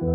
Hey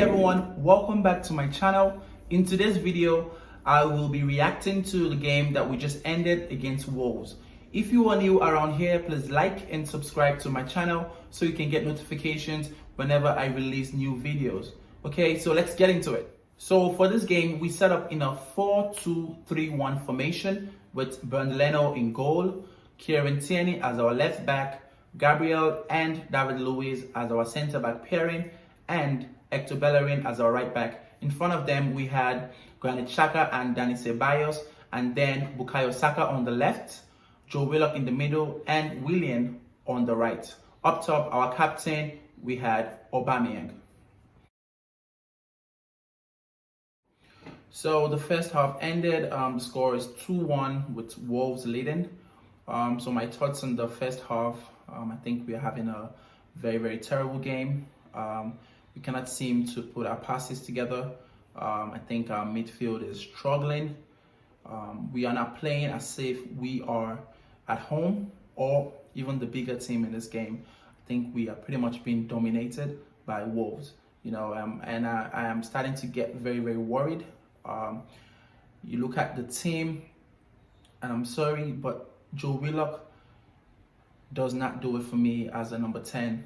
everyone, welcome back to my channel. In today's video, I will be reacting to the game that we just ended against Wolves. If you are new around here, please like and subscribe to my channel so you can get notifications whenever I release new videos. Okay, so let's get into it. So for this game, we set up in a 4-2-3-1 formation with Leno in goal, Kieran Tierney as our left back, Gabriel and David Luiz as our centre back pairing, and Hector Bellerin as our right back. In front of them, we had Granit Xhaka and Dani Ceballos, and then Bukayo Saka on the left, Joe Willock in the middle, and Willian on the right. Up top, our captain, we had Aubameyang. So the first half ended, the score is 2-1 with Wolves leading. So my thoughts on the first half, I think we are having a very, very terrible game. We cannot seem to put our passes together. I think our midfield is struggling. We are not playing as if we are at home or even the bigger team in this game. I think we are pretty much being dominated by Wolves, and I am starting to get very, very worried. You look at the team, and I'm sorry, but Joe Willock does not do it for me as a number 10.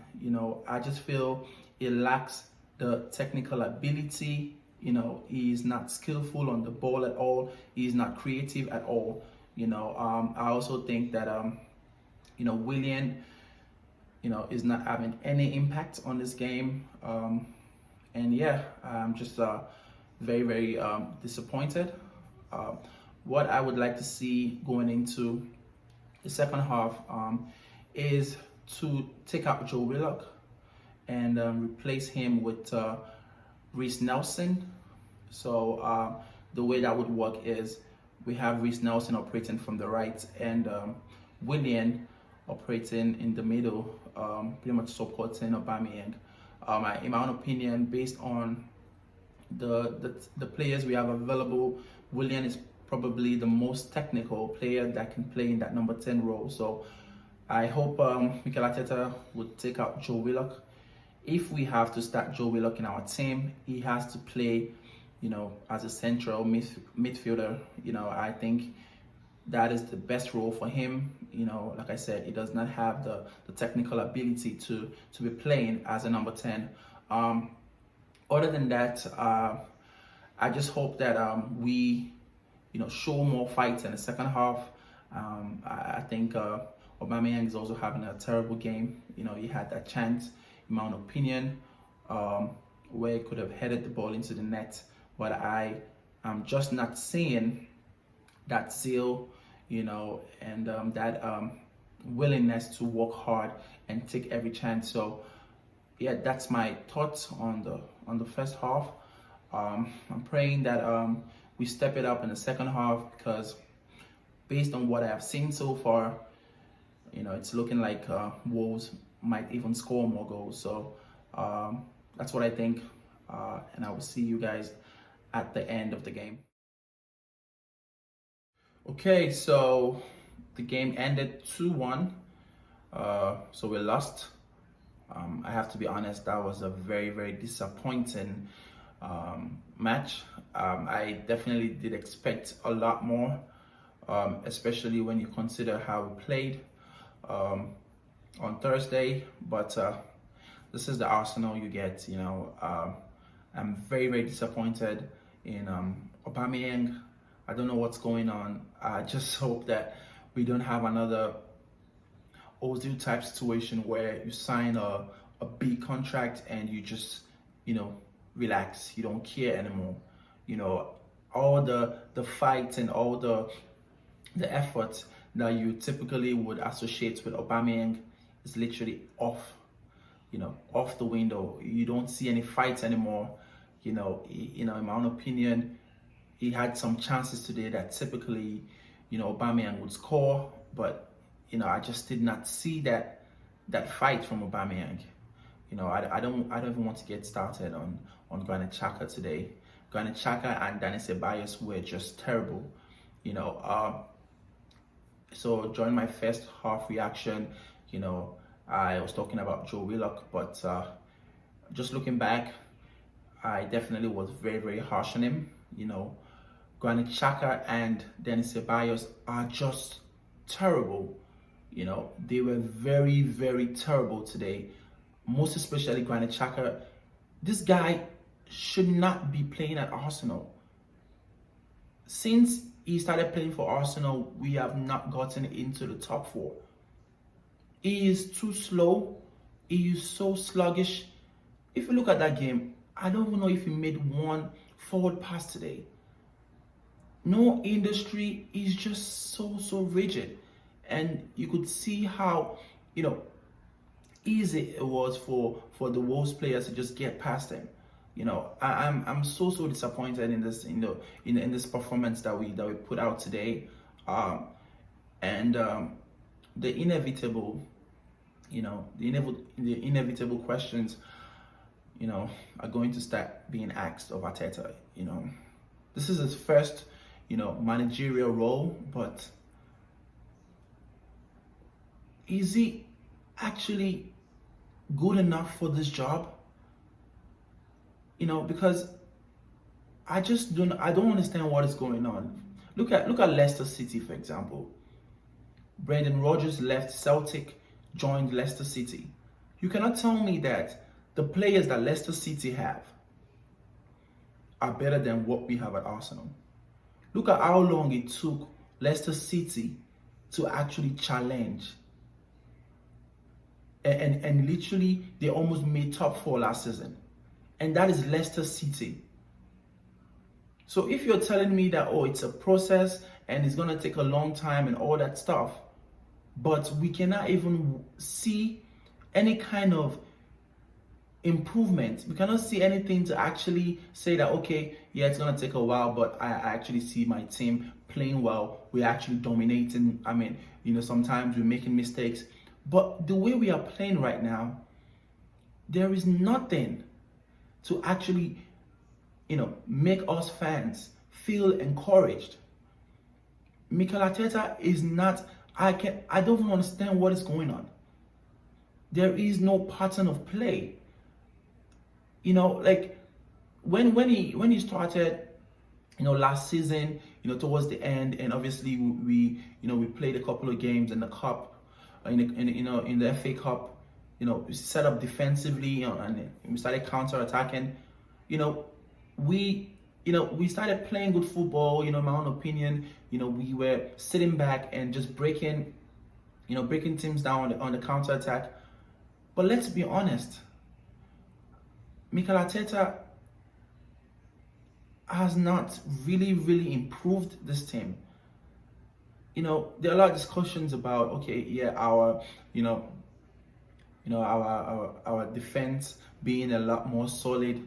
I just feel he lacks the technical ability. He's not skillful on the ball at all. He's not creative at all. I also think that Willian, is not having any impact on this game. And yeah, I'm just very, very disappointed. What I would like to see going into the second half is to take out Joe Willock and replace him with Reece Nelson. So the way that would work is we have Reece Nelson operating from the right and Willian operating in the middle, pretty much supporting Aubameyang. In my own opinion, based on the players we have available, Willian is probably the most technical player that can play in that number 10 role. So I hope Mikel Arteta would take out Joe Willock. If we have to start Joe Willock in our team, he has to play, as a central midfielder. I think that is the best role for him. Like I said, he does not have the technical ability to be playing as a number 10. Other than that, I just hope that we, show more fights in the second half. I think Aubameyang is also having a terrible game. He had that chance, in my own opinion, where he could have headed the ball into the net, but I am just not seeing that zeal, and that willingness to work hard and take every chance. So yeah, that's my thoughts on the first half. I'm praying that we step it up in the second half, because based on what I have seen so far, it's looking like Wolves might even score more goals. So that's what I think, and I will see you guys at the end of the game. Okay, so the game ended 2-1, so we lost. I have to be honest, that was a very, very disappointing match. I definitely did expect a lot more, especially when you consider how we played on Thursday. But this is the Arsenal you get. I'm very, very disappointed in Aubameyang. I don't know what's going on. I just hope that we don't have another Ozil type situation where you sign a big contract and you just, relax. You don't care anymore. All the fights and all the effort that you typically would associate with Aubameyang is literally off the window. You don't see any fights anymore. In my own opinion, he had some chances today that typically, Aubameyang would score, but I just did not see that fight from Aubameyang. I don't even want to get started on Granit Xhaka today. Granit Xhaka and Dani Ceballos were just terrible. You know, so during my first half reaction, I was talking about Joe Willock, but just looking back, I definitely was very, very harsh on him. Granit Xhaka and Dani Ceballos are just terrible. They were very, very terrible today. Most especially Granit Xhaka. This guy should not be playing at Arsenal. Since he started playing for Arsenal, we have not gotten into the top four. He is too slow. He is so sluggish. If you look at that game, I don't even know if he made one forward pass today. No industry. Is just so rigid. And you could see how, easy it was for the Wolves players to just get past him. I'm so disappointed in this in this performance that we put out today, and the inevitable, the inevitable questions, are going to start being asked of Arteta. This is his first, managerial role, but is he actually good enough for this job? Because I don't understand what is going on. Look at Leicester City, for example. Brendan Rodgers left Celtic, joined Leicester City. You cannot tell me that the players that Leicester City have are better than what we have at Arsenal. Look at how long it took Leicester City to actually challenge. And literally, they almost made top four last season. And that is Leicester City. So if you're telling me that, it's a process and it's going to take a long time and all that stuff, but we cannot even see any kind of improvement. We cannot see anything to actually say that, okay, yeah, it's going to take a while, but I actually see my team playing well. We're actually dominating. I mean, sometimes we're making mistakes. But the way we are playing right now, there is nothing to actually, make us fans feel encouraged. Mikel Arteta is not, I don't even understand what is going on. There is no pattern of play. Like when he started, last season, towards the end, and obviously we played a couple of games in the cup, in the FA Cup. We set up defensively, and we started counter-attacking. We started playing good football. In my own opinion, we were sitting back and just breaking teams down on the counter-attack. But let's be honest, Mikel Arteta has not really improved this team. There are a lot of discussions about, our defense being a lot more solid.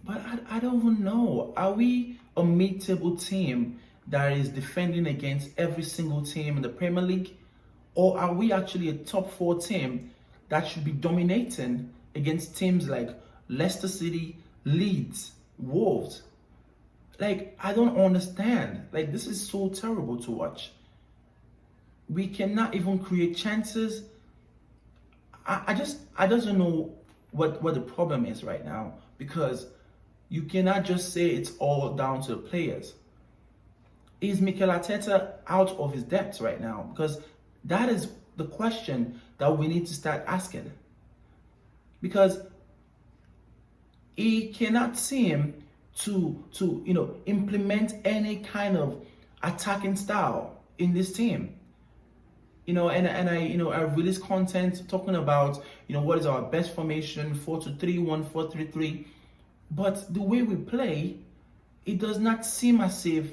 But I don't even know. Are we a mid-table team that is defending against every single team in the Premier League? Or are we actually a top four team that should be dominating against teams like Leicester City, Leeds, Wolves? I don't understand. This is so terrible to watch. We cannot even create chances. I just don't know what the problem is right now, because you cannot just say it's all down to the players. Is Mikel Arteta out of his depth right now? Because that is the question that we need to start asking. Because he cannot seem to implement any kind of attacking style in this team. And I release content talking about what is our best formation, 4-2-3-1, 4-3-3. But the way we play, it does not seem as if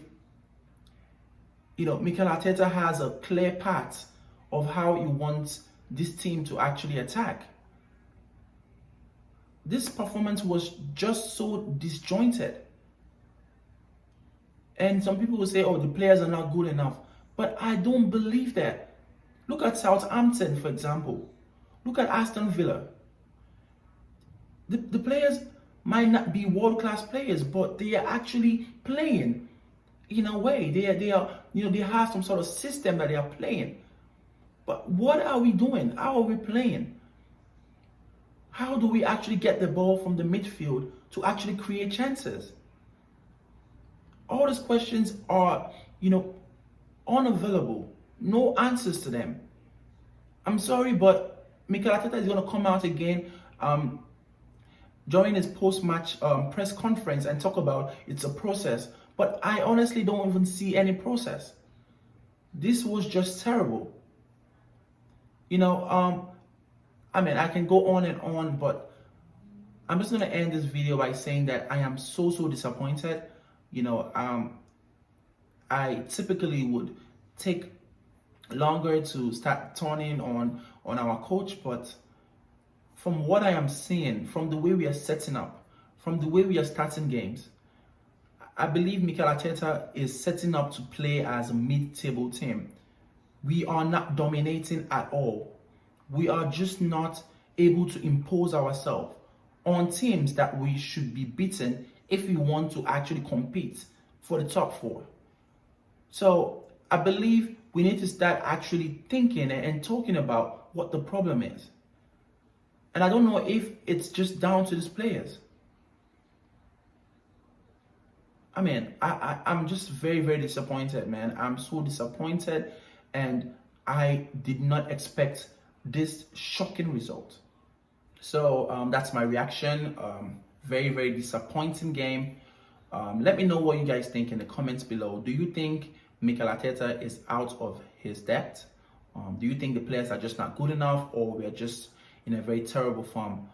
Mikel Arteta has a clear path of how he wants this team to actually attack. This performance was just so disjointed. And some people will say, the players are not good enough. But I don't believe that. Look at Southampton, for example. Look at Aston Villa. The players might not be world-class players, but they are actually playing in a way. They are, they have some sort of system that they are playing. But what are we doing? How are we playing? How do we actually get the ball from the midfield to actually create chances? All these questions are, unavailable. No answers to them. I'm sorry, but Mikel Arteta is going to come out again during his post-match press conference and talk about it's a process. But I honestly don't even see any process. This was just terrible. I can go on and on, but I'm just going to end this video by saying that I am so disappointed. I typically would take longer to start turning on our coach, but from what I am seeing, from the way we are setting up, from the way we are starting games, I believe Mikel Arteta is setting up to play as a mid-table team. We are not dominating at all. We are just not able to impose ourselves on teams that we should be beaten if we want to actually compete for the top 4. So I believe we need to start actually thinking and talking about what the problem is. And I don't know if it's just down to these players. I'm just very disappointed, man. I'm so disappointed, and I did not expect this shocking result. So that's my reaction. Very disappointing game. Let me know what you guys think in the comments below. Do you think Mikel Arteta is out of his depth? Do you think the players are just not good enough, or we're just in a very terrible form?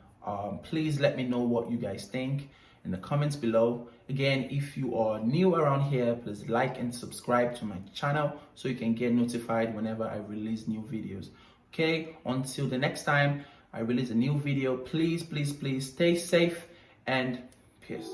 Please let me know what you guys think in the comments below. Again, if you are new around here, please like and subscribe to my channel so you can get notified whenever I release new videos. Okay, until the next time I release a new video, please stay safe and peace.